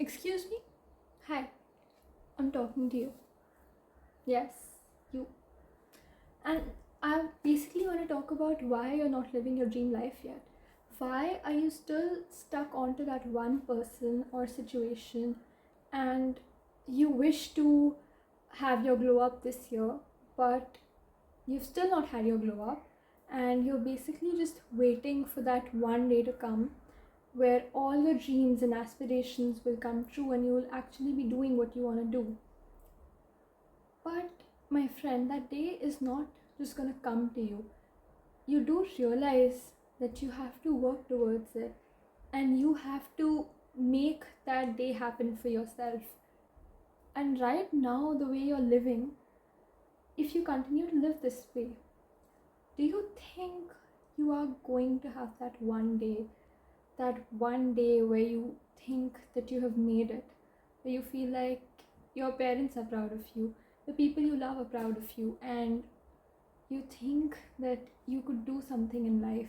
Excuse me? Hi, I'm talking to you. Yes, you. And I basically want to talk about why you're not living your dream life yet. Why are you still stuck onto that one person or situation and you wish to have your glow up this year, but you've still not had your glow up, and you're basically just waiting for that one day to come where all your dreams and aspirations will come true and you will actually be doing what you want to do. But my friend, that day is not just gonna come to you. You do realize that you have to work towards it and you have to make that day happen for yourself. And right now, the way you're living, if you continue to live this way, do you think you are going to have that one day where you think that you have made it, where you feel like your parents are proud of you, the people you love are proud of you, and you think that you could do something in life,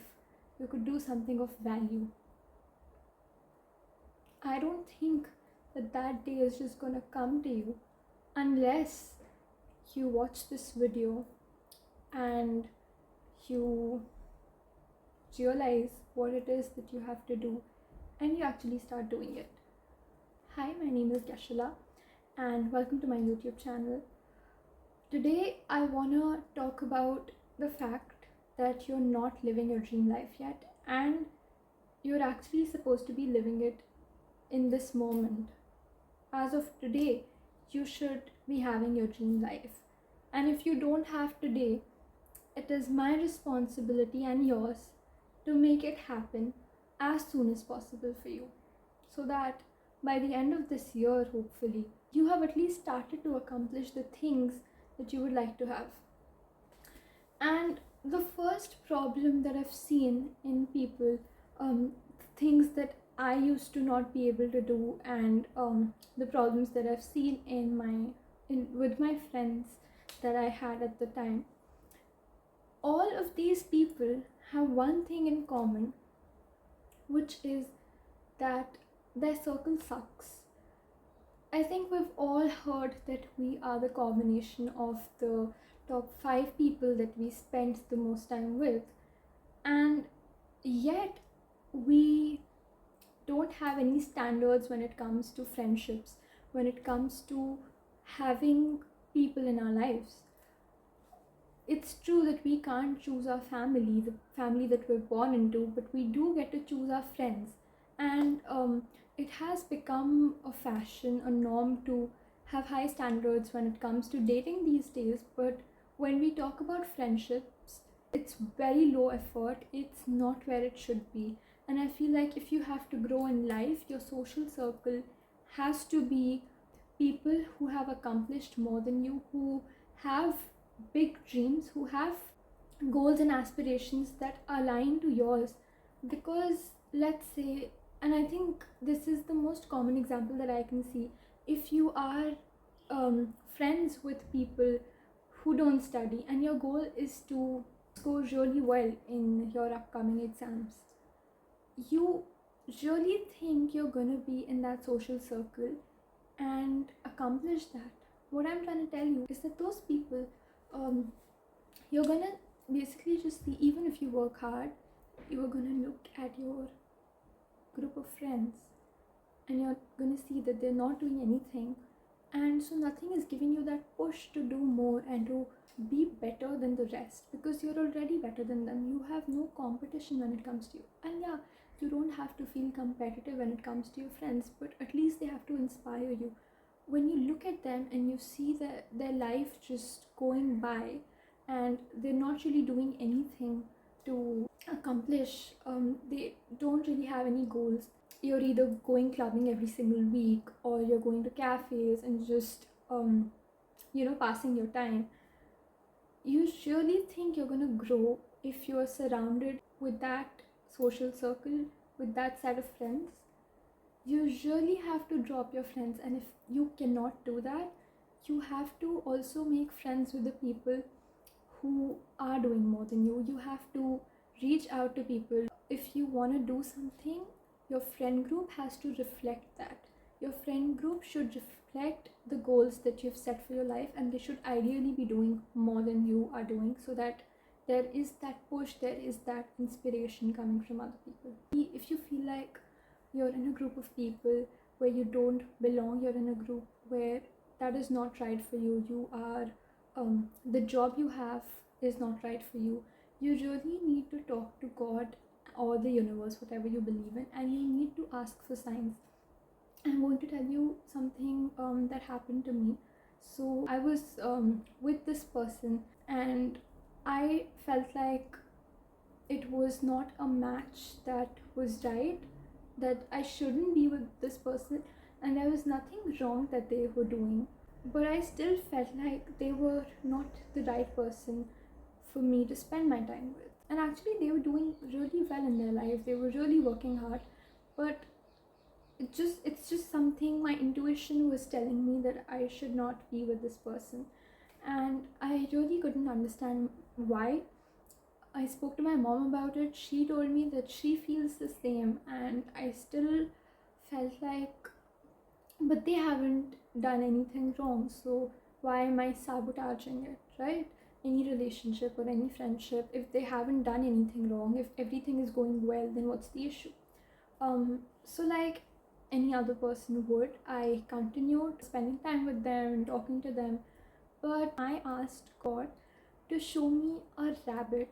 you could do something of value? I don't think that day is just gonna come to you unless you watch this video and you realize what it is that you have to do and you actually start doing it. Hi, my name is Yashila and welcome to my YouTube channel. Today I wanna talk about the fact that you're not living your dream life yet and you're actually supposed to be living it in this moment. As of today, you should be having your dream life. And if you don't have today, it is my responsibility and yours to make it happen as soon as possible for you, so that by the end of this year, hopefully, you have at least started to accomplish the things that you would like to have. And the first problem that I've seen in people, things that I used to not be able to do, and the problems that I've seen with my friends that I had at the time, all of these people have one thing in common, which is that their circle sucks. I think we've all heard that we are the combination of the top 5 people that we spend the most time with, and yet we don't have any standards when it comes to friendships, when it comes to having people in our lives. It's true that we can't choose our family, the family that we're born into, but we do get to choose our friends. And it has become a fashion, a norm to have high standards when it comes to dating these days. But when we talk about friendships, it's very low effort, it's not where it should be. And I feel like if you have to grow in life, your social circle has to be people who have accomplished more than you, who have big dreams, who have goals and aspirations that align to yours. Because let's say, and I think this is the most common example that I can see, if you are friends with people who don't study and your goal is to score really well in your upcoming exams, you really think you're gonna be in that social circle and accomplish that. What I'm trying to tell you is that those people, you're gonna basically just see, even if you work hard, you're gonna look at your group of friends and you're gonna see that they're not doing anything, and so nothing is giving you that push to do more and to be better than the rest, because you're already better than them. You have no competition when it comes to you. And yeah, you don't have to feel competitive when it comes to your friends, but at least they have to inspire you. When you look at them and you see their life just going by and they're not really doing anything to accomplish, they don't really have any goals. You're either going clubbing every single week or you're going to cafes and just passing your time. You surely think you're going to grow if you're surrounded with that social circle, with that set of friends? You really have to drop your friends, and if you cannot do that, you have to also make friends with the people who are doing more than you. You have to reach out to people. If you want to do something, your friend group has to reflect that. Your friend group should reflect the goals that you've set for your life, and they should ideally be doing more than you are doing, so that there is that push, there is that inspiration coming from other people. If you feel like you're in a group of people where you don't belong, you're in a group where that is not right for you, you are the job you have is not right for you, you really need to talk to God or the universe, whatever you believe in, and you need to ask for signs. I'm going to tell you something that happened to me. So I was with this person, and I felt like it was not a match that was right, that I shouldn't be with this person, and there was nothing wrong that they were doing, but I still felt like they were not the right person for me to spend my time with. And actually, they were doing really well in their life, they were really working hard, but it's just something my intuition was telling me that I should not be with this person, and I really couldn't understand why. I spoke to my mom about it. She told me that she feels the same, and I still felt like, but they haven't done anything wrong, so why am I sabotaging it, right? Any relationship or any friendship, if they haven't done anything wrong, if everything is going well, then what's the issue? So like any other person would, I continued spending time with them and talking to them, but I asked God to show me a rabbit.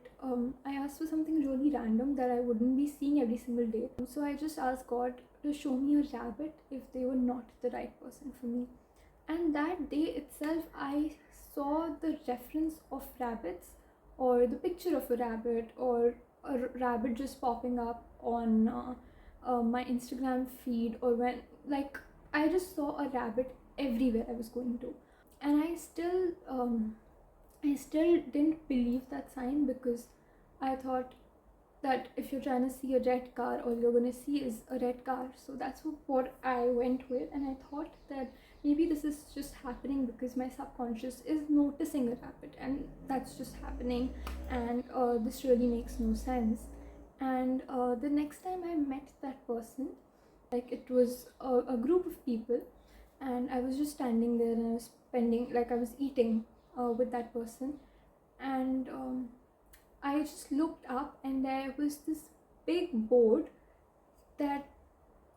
I asked for something really random that I wouldn't be seeing every single day. So I just asked God to show me a rabbit if they were not the right person for me. And that day itself, I saw the reference of rabbits, or the picture of a rabbit, or a rabbit just popping up on my Instagram feed, or when, like, I just saw a rabbit everywhere I was going to. And I still didn't believe that sign, because I thought that if you're trying to see a red car, all you're going to see is a red car. So that's what I went with, and I thought that maybe this is just happening because my subconscious is noticing a rabbit, and that's just happening, and this really makes no sense. And the next time I met that person, like, it was a group of people, and I was just standing there, and I was I was eating with that person, and I just looked up, and there was this big board that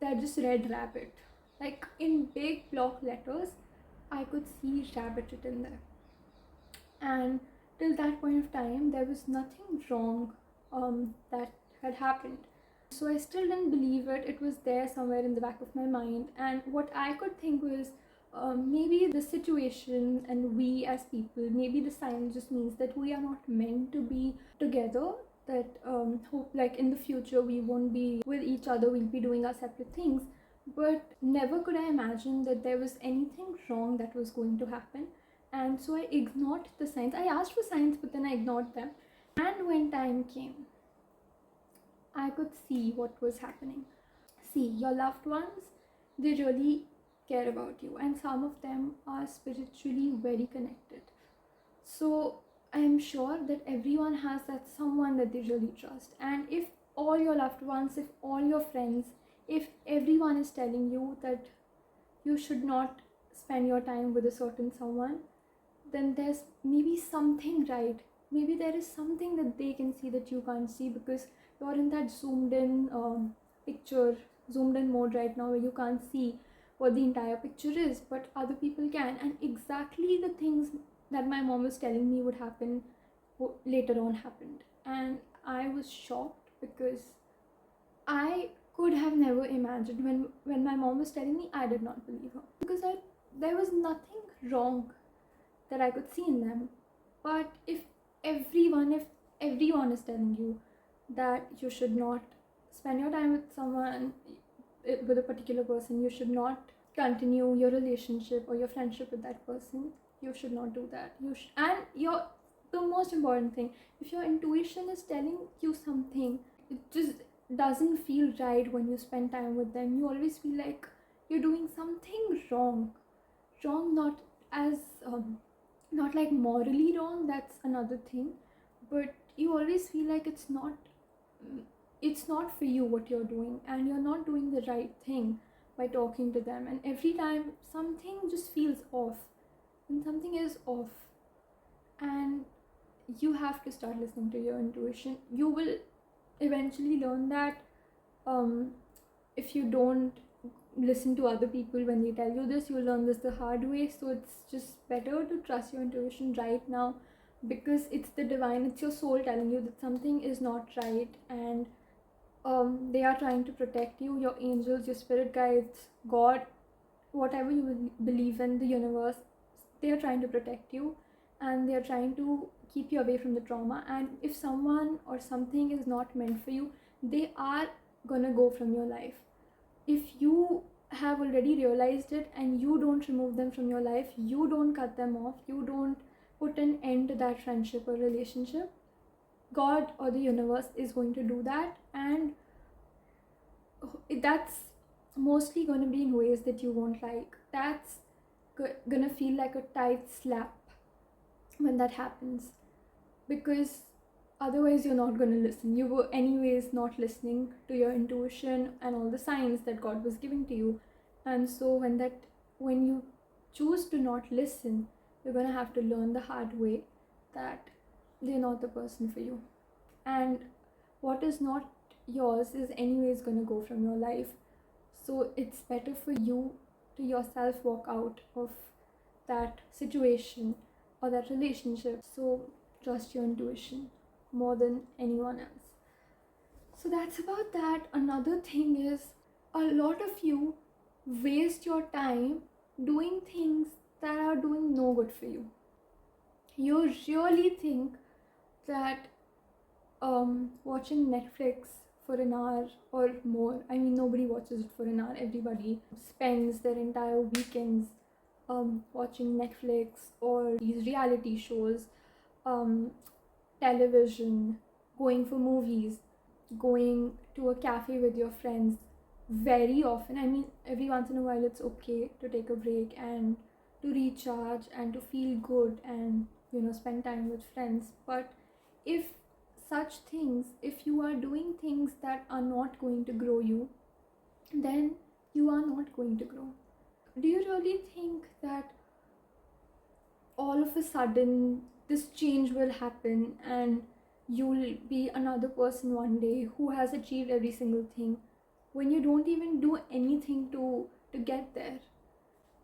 just read rabbit, like in big block letters. I could see rabbit written there, and till that point of time there was nothing wrong that had happened. So I still didn't believe it. It was there somewhere in the back of my mind, and what I could think was, maybe the situation and we as people, maybe the sign just means that we are not meant to be together, that hope like in the future we won't be with each other, we'll be doing our separate things. But never could I imagine that there was anything wrong that was going to happen. And so I ignored the signs. I asked for signs, but then I ignored them. And when time came, I could see what was happening. See, your loved ones, they really care about you, and some of them are spiritually very connected. So I'm sure that everyone has that someone that they really trust. And if all your loved ones, if all your friends, if everyone is telling you that you should not spend your time with a certain someone, then there's maybe something right. Maybe there is something that they can see that you can't see, because you're in that zoomed in picture, zoomed in mode right now, where you can't see what the entire picture is, but other people can. And exactly the things that my mom was telling me would happen later on happened. And I was shocked, because I could have never imagined, when my mom was telling me, I did not believe her, because there was nothing wrong that I could see in them. But if everyone is telling you that you should not spend your time with someone, with a particular person, you should not continue your relationship or your friendship with that person, you should not do that. And the most important thing, if your intuition is telling you something, it just doesn't feel right when you spend time with them. You always feel like you're doing something wrong, not as not like morally wrong, that's another thing, but you always feel like it's not for you what you're doing, and you're not doing the right thing. by talking to them, and every time something just feels off, and something is off, and you have to start listening to your intuition. You will eventually learn that um, if you don't listen to other people when they tell you this, you'll learn this the hard way. So it's just better to trust your intuition right now, because it's the divine, it's your soul telling you that something is not right, and they are trying to protect you. Your angels, your spirit guides, God, whatever you believe in, the universe, they are trying to protect you, and they are trying to keep you away from the trauma. And if someone or something is not meant for you, they are gonna go from your life. If you have already realized it and you don't remove them from your life, you don't cut them off, you don't put an end to that friendship or relationship, God or the universe is going to do that. And that's mostly going to be in ways that you won't like. That's gonna feel like a tight slap when that happens, because otherwise you're not going to listen. You were anyways not listening to your intuition and all the signs that God was giving to you. And so when you choose to not listen, you're going to have to learn the hard way that they're not the person for you, and what is not yours is anyways going to go from your life. So it's better for you to yourself walk out of that situation or that relationship. So trust your intuition more than anyone else. So that's about that. Another thing is, a lot of you waste your time doing things that are doing no good for you. You really think that watching Netflix for an hour or more, I mean, nobody watches it for an hour. Everybody spends their entire weekends watching Netflix or these reality shows, television, going for movies, going to a cafe with your friends very often. I mean, every once in a while it's okay to take a break and to recharge and to feel good and, spend time with friends. But if you are doing things that are not going to grow you, then you are not going to grow. Do you really think that all of a sudden this change will happen and you'll be another person one day who has achieved every single thing, when you don't even do anything to get there?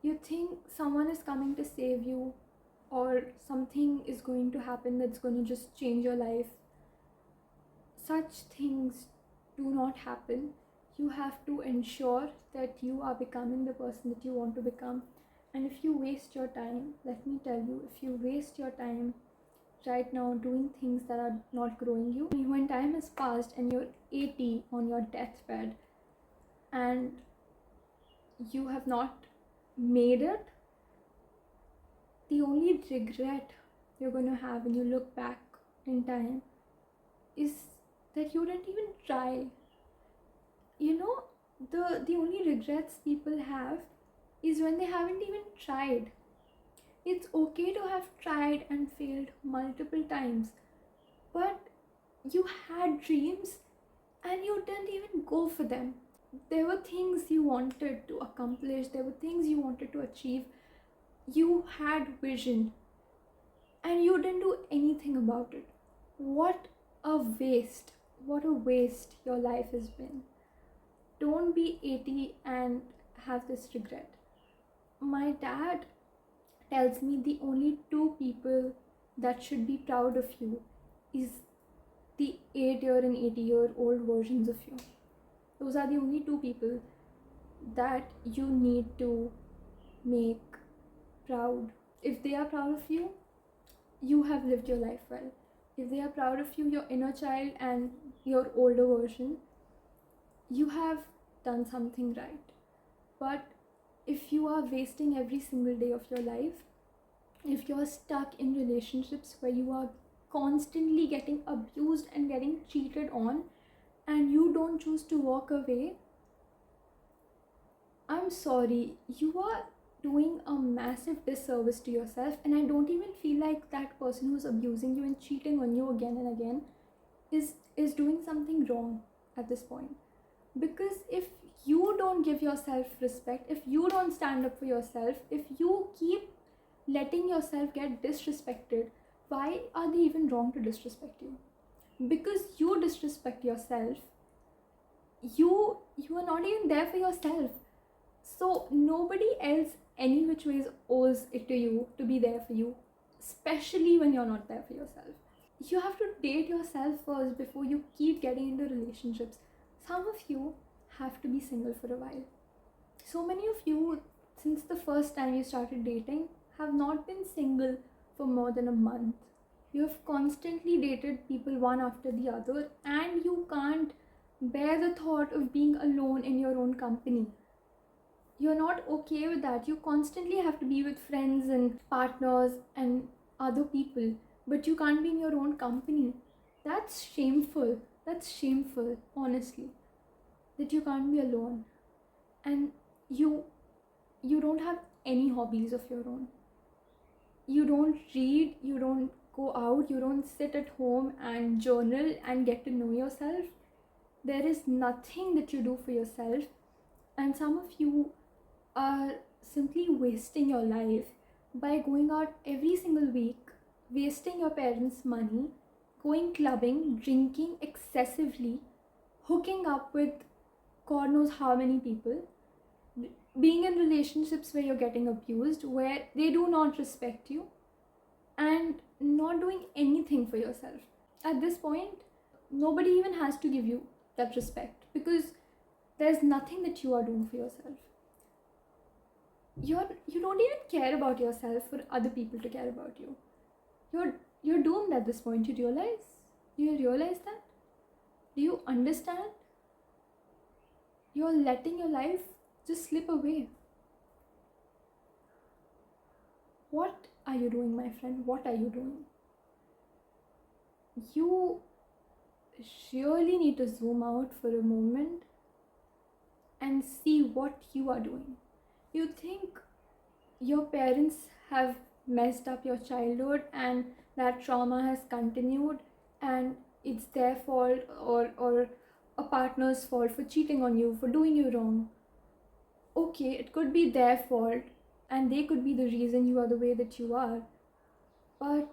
You think someone is coming to save you, or something is going to happen that's going to just change your life. Such things do not happen. You have to ensure that you are becoming the person that you want to become. And if you waste your time, let me tell you, if you waste your time right now doing things that are not growing you, when time has passed and you're 80 on your deathbed and you have not made it, the only regret you're going to have when you look back in time is that you didn't even try. The only regrets people have is when they haven't even tried. It's okay to have tried and failed multiple times, but you had dreams and you didn't even go for them. There were things you wanted to accomplish, there were things you wanted to achieve. You had vision and you didn't do anything about it. What a waste. What a waste your life has been. Don't be 80 and have this regret. My dad tells me the only two people that should be proud of you is the 8-year and 80-year-old versions of you. Those are the only two people that you need to make proud. If they are proud of you, you have lived your life well. If they are proud of you, your inner child and your older version, you have done something right. But if you are wasting every single day of your life, if you're stuck in relationships where you are constantly getting abused and getting cheated on, and you don't choose to walk away, I'm sorry, you are doing a massive disservice to yourself. And I don't even feel like that person who's abusing you and cheating on you again and again is doing something wrong at this point. Because if you don't give yourself respect, if you don't stand up for yourself, if you keep letting yourself get disrespected, why are they even wrong to disrespect you? Because you disrespect yourself, you are not even there for yourself. So nobody else any which ways owes it to you to be there for you, especially when you're not there for yourself. You have to date yourself first before you keep getting into relationships. Some of you have to be single for a while. So many of you, since the first time you started dating, have not been single for more than a month. You have constantly dated people one after the other, and you can't bear the thought of being alone in your own company. You're not okay with that. You constantly have to be with friends and partners and other people, but you can't be in your own company. That's shameful. That's shameful, honestly, that you can't be alone. And you don't have any hobbies of your own. You don't read, you don't go out, you don't sit at home and journal and get to know yourself. There is nothing that you do for yourself. And some of you are simply wasting your life by going out every single week, wasting your parents' money, going clubbing, drinking excessively, hooking up with God knows how many people, being in relationships where you're getting abused, where they do not respect you, and not doing anything for yourself. At this point, nobody even has to give you that respect because there's nothing that you are doing for yourself. You don't even care about yourself for other people to care about you. You're doomed at this point. Do you realize that? Do you understand? You're letting your life just slip away. What are you doing, my friend? What are you doing? You really need to zoom out for a moment and see what you are doing. You think your parents have messed up your childhood and that trauma has continued and it's their fault, or a partner's fault for cheating on you, for doing you wrong. Okay, it could be their fault and they could be the reason you are the way that you are. But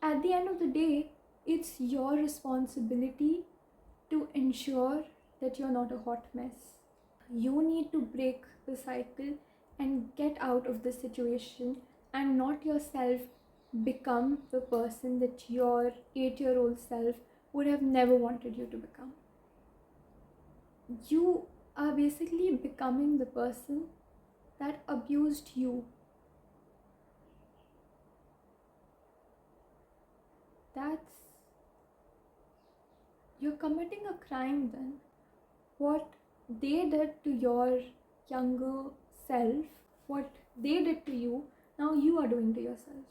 at the end of the day, it's your responsibility to ensure that you're not a hot mess. You need to break the cycle and get out of this situation and not yourself become the person that your 8-year-old self would have never wanted you to become. You are basically becoming the person that abused you. You're committing a crime then. What they did to your younger self, what they did to you, now you are doing to yourself.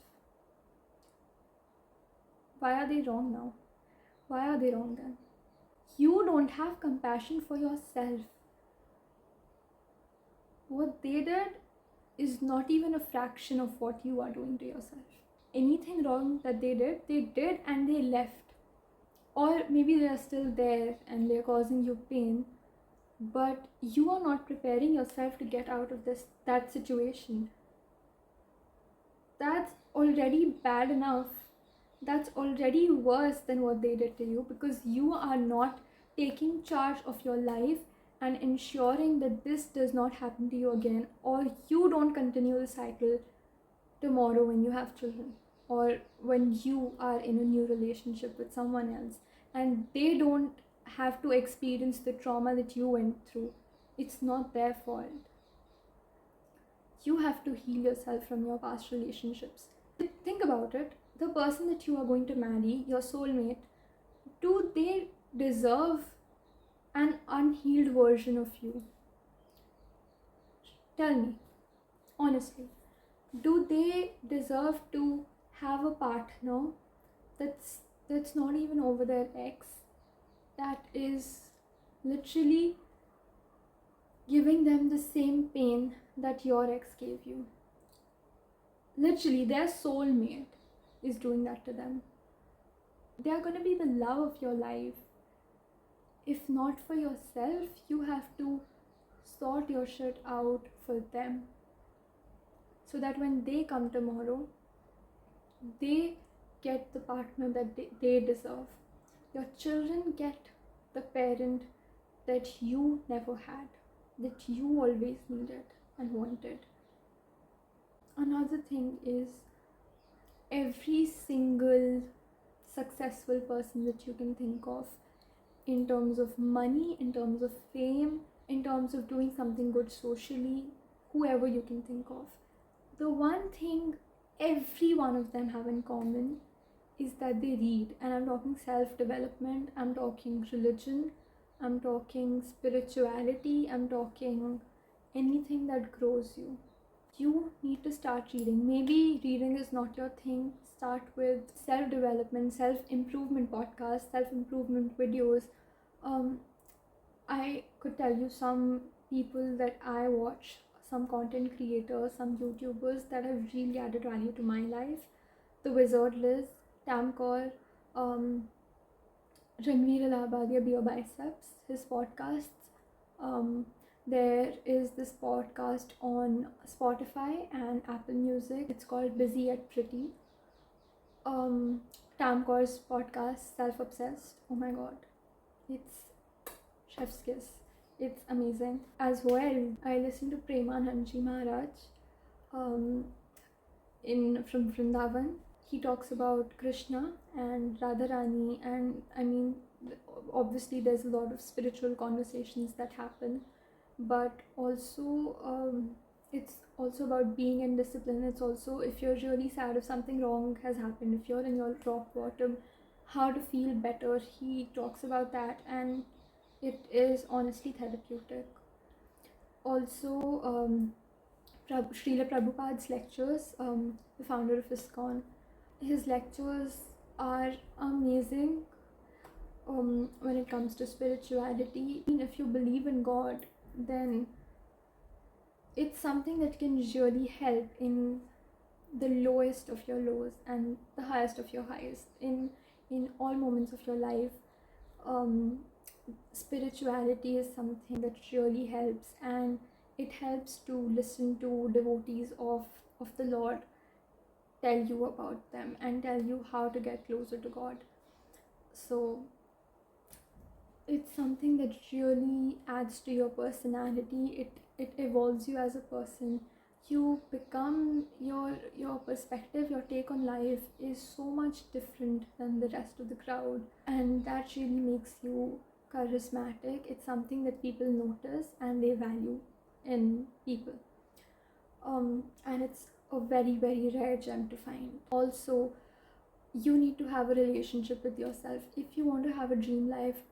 Why are they wrong now? Why are they wrong then? You don't have compassion for yourself. What they did is not even a fraction of what you are doing to yourself. Anything wrong that they did and they left. Or maybe they are still there and they are causing you pain, but you are not preparing yourself to get out of that situation. That's already bad enough. That's already worse than what they did to you, because you are not taking charge of your life and ensuring that this does not happen to you again, or you don't continue the cycle tomorrow when you have children, or when you are in a new relationship with someone else and they don't have to experience the trauma that you went through. It's not their fault. You have to heal yourself from your past relationships. Think about it. The person that you are going to marry, your soulmate, do they deserve an unhealed version of you? Tell me, honestly, do they deserve to have a partner that's not even over their ex, that is literally giving them the same pain that your ex gave you? Literally, their soulmate is doing that to them. They are going to be the love of your life. If not for yourself, you have to sort your shit out for them, so that when they come tomorrow, they get the partner that they deserve. Your children get the parent that you never had, that you always needed and wanted. Another thing is, every single successful person that you can think of, in terms of money, in terms of fame, in terms of doing something good socially, whoever you can think of, the one thing every one of them have in common is that they read. And I'm talking self-development, I'm talking religion, I'm talking spirituality, I'm talking anything that grows you. You need to start reading. Maybe reading is not your thing. Start with self-development, self-improvement podcasts, self-improvement videos. I could tell you some people that I watch, some content creators, some YouTubers that have really added value to my life. The Wizard Liz, Tamkor, Ranveer Allahabadia, Beer Biceps, his podcasts. There is this podcast on Spotify and Apple Music. It's called Busy Yet Pretty. Tamkor's podcast, Self Obsessed. Oh my god, it's chef's kiss. It's amazing. As well, I listen to Premanandji Maharaj from Vrindavan. He talks about Krishna and Radharani, and I mean, obviously there's a lot of spiritual conversations that happen, but also it's also about being in discipline. It's also, if you're really sad, if something wrong has happened, if you're in your rock bottom, how to feel better. He talks about that, and it is honestly therapeutic. Also, Srila Prabhupada's lectures, the founder of ISKCON, his lectures are amazing when it comes to spirituality. I mean, if you believe in God, then it's something that can really help in the lowest of your lows and the highest of your highs, in all moments of your life. Spirituality is something that really helps, and it helps to listen to devotees of the Lord tell you about them and tell you how to get closer to God. So it's something that really adds to your personality. It evolves you as a person. You become, your perspective, your take on life is so much different than the rest of the crowd, and that really makes you charismatic. It's something that people notice and they value in people, and it's a very, very rare gem to find. Also, you need to have a relationship with yourself if you want to have a dream life.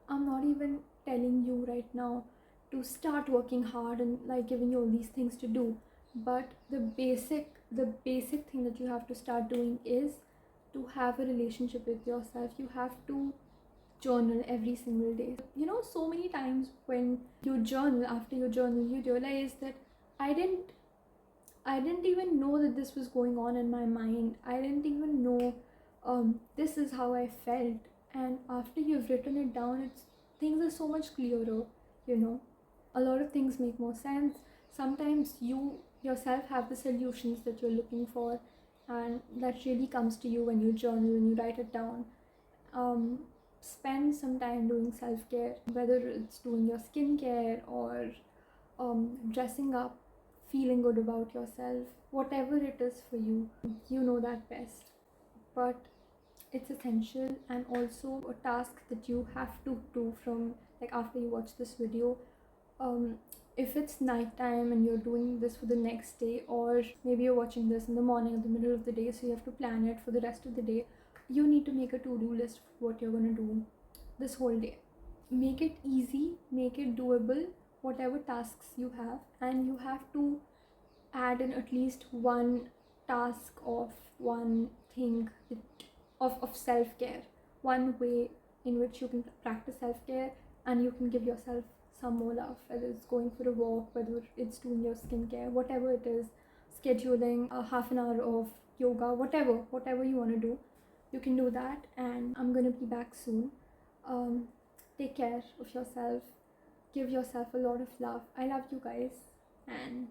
I'm not even telling you right now to start working hard and like giving you all these things to do, but the basic thing that you have to start doing is to have a relationship with yourself. You have to journal every single day. You know, so many times when you journal, after you journal, you realize that I didn't even know that this was going on in my mind. I didn't even know this is how I felt. And after you've written it down, things are so much clearer, you know. A lot of things make more sense. Sometimes you yourself have the solutions that you're looking for, and that really comes to you when you journal, when you write it down. Spend some time doing self-care, whether it's doing your skincare or dressing up, feeling good about yourself, whatever it is for you, you know that best. But it's essential, and also a task that you have to do from, like, after you watch this video. If it's nighttime and you're doing this for the next day, or maybe you're watching this in the morning or the middle of the day, so you have to plan it for the rest of the day, you need to make a to-do list for what you're going to do this whole day. Make it easy, make it doable, whatever tasks you have, and you have to add in at least one task of one thing of self-care, one way in which you can practice self-care, and you can give yourself some more love, whether it's going for a walk, whether it's doing your skincare, whatever it is, scheduling a half an hour of yoga, whatever you want to do, you can do that. And I'm gonna be back soon. Take care of yourself. give yourself a lot of love. I love you guys, and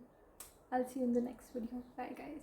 I'll see you in the next video. Bye guys.